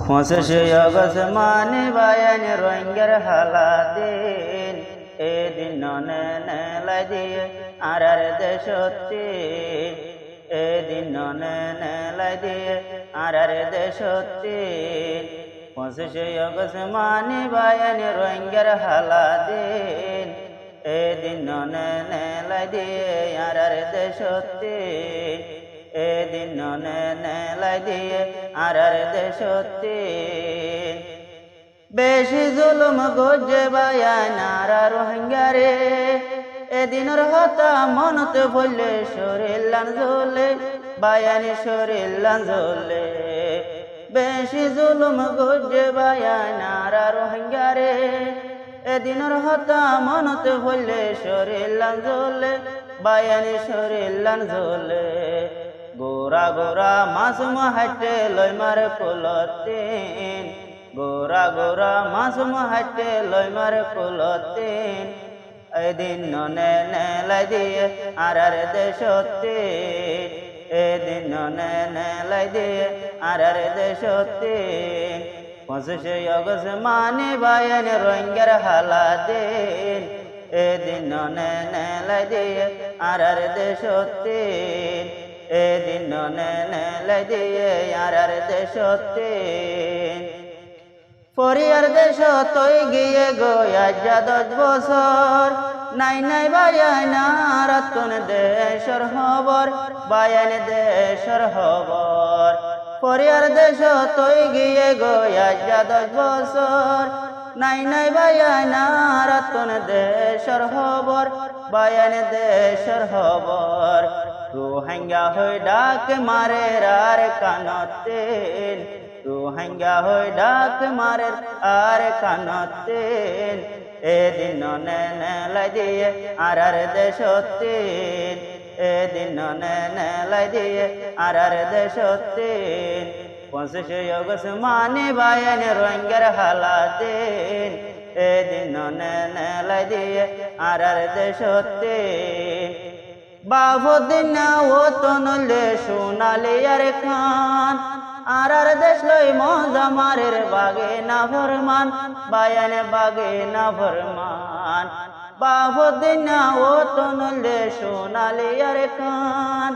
পঁচিশে অগস্ট মানে বায়ান রোহিঙ্গার হালাদিন এদিন ননে নেলাই দিয়ে আর দেশত্তি এদিন ননে নেলাই দিয়ে আর দেশত্তি পঁচিশে অগস্ট মানে বায়ান রোহিঙ্গার হালাদিন এদিন ননে নেলাই দিয়ে আর দেশত্তি এদিন ননে নেলাই দিয়ে আর দেশত্তি বেশি জুলুম গজে বায়ান আর রোহিঙ্গারে এদিনের হতা মনতে ভুললে শরীর লান জ্বলে বায়ান শরীর লান জ্বলে বেশি জুলুম গজে বায়ান আর রোহিঙ্গারে এদিনের হতা মনতে ভুললে শরীর লান জ্বলে বায়ান শরীর লান জ্বলে গোরা গোরা মাসুম হাইটে লই মারে পুলতিন গোরা গোরা মাসুম হাইটে লই মারে পুলতিন এদিন ননে নেলাই দিয়ে আর দেশত্তি এদিন ননে নেলাই দিয়ে আর দেশত্তি পঁচিশে অগস্ট মানে বায়ান রোহিঙ্গার হালাদিন এদিন ননে নেলাই দিয়ে আর দেশত্তি এদিন ননে নেলাই দিয়ে আর দেশত্তি পরিয়ার দেশ তৈ গিয়ে গয়া 10 বছর নাই নাই বায়ান রাতুন দেশর খবর বায়ান দেশর খবর পরিয়ার দেশ তৈ গিয়ে গয়া 10 বছর নাই নাই বায়ান রাতুন দেশর খবর বায়ান দেশর খবর রোহিঙ্গা হই ডাক মারে আর কানতেন রোহিঙ্গা হই ডাক মারে আর কানতেন এদিন ননে নেলাই দিয়ে আর দেশত্তি এদিন ননে নেলাই দিয়ে আর দেশত্তি পঁচিশে অগস্ট মানে বায়ান রোহিঙ্গার হালাদিন এদিন ননে নেলাই দিয়ে আর দেশত্তি বাবুদ্দিন ও তনলে সোনালি আর খান আর দেশ লই মজা মারের বাগে না ফরমান বায়ান বাগে না ফরমান বাবুদ্দিন ও তনলে সোনালি আর খান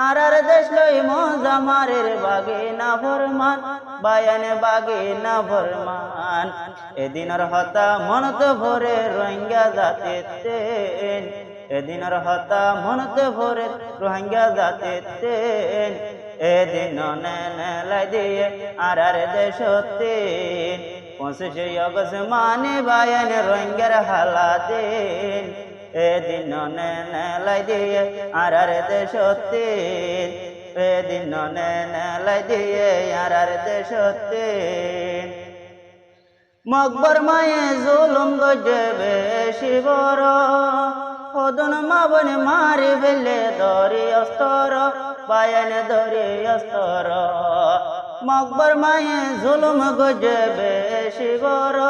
আর দেশ লই মজা মারের বাগে না ফরমান বায়ান বাগে না ফরমান এদিনের হতা মনত ভরে রোহিঙ্গা জাতিতেন এদিনের হতা মনতে ভরে রোহিঙ্গা জাতিতেন এদিন ননে নেলাই দিয়ে আর দেশত্তি পঁচিশে অগস্ট মানে বায়ান রোহিঙ্গার হালাদিন এদিন ননে নেলাই দিয়ে আর দেশত্তি এদিন ননে নেলাই দিয়ে আর দেশত্তি মকবর মায়ে জুলুম গজে বেশি বড় ওদন মাবনে মারি ফেলে ধরি অস্তর বায়ান ধরি অস্তর মকবর মায়ে জুলুম গজে বেশি বড়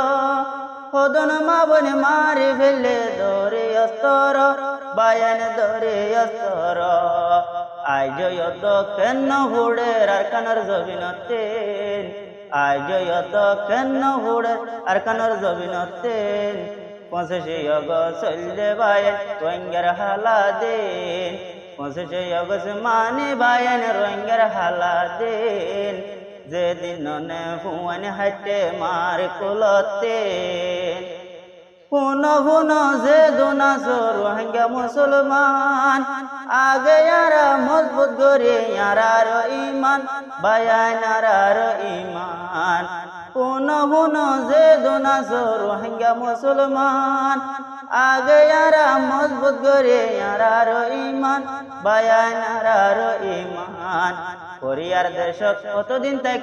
ওদন মাবনে মারি ফেলে ধরি অস্তর বায়ান ধরি অস্তর আজ যত কেন হুড়ে আর কানার জবিনতেন আজ যত কেন হুড়ে আর কানার জবিনতেন পঁচিশে অগস্ট চললে বায়ান রোহিঙ্গার হালাদিন পঁচিশে অগস্ট মানে বায়ান রোহিঙ্গার হালাদিন যেদিন ননে ফুয়ান হাইটে মার কুলতেন পুন পুন যে দুনাস রোহিঙ্গা মুসলমান আগে ইয়ারা মজবুত করে ইয়ারার ইমান বায়ান আর ইমান পুন পুন যে দুনাস রোহিঙ্গা মুসলমান আগে ইয়ারা মজবুত করে ইয়ারার ইমান বায়ান আর ইমান পরিয়ার দেশ কতদিন তাই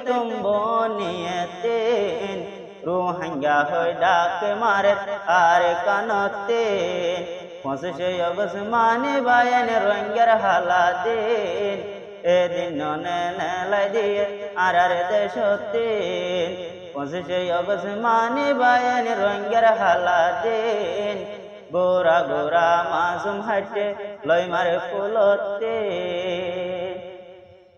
বনিয়েতেন রোহিঙ্গা হই ডাক মারে আর কানতেন পঁচিশে অগস্ট মানে বায়ান রোহিঙ্গার হালাদিন এদিন ননে নেলাই দিয়ে আর দেশত্তি পঁচিশে অগস্ট মানে বায়ান রোহিঙ্গার হালাদিন গোরা গোরা মাসুম হাইটে লই মারে পুলতেন।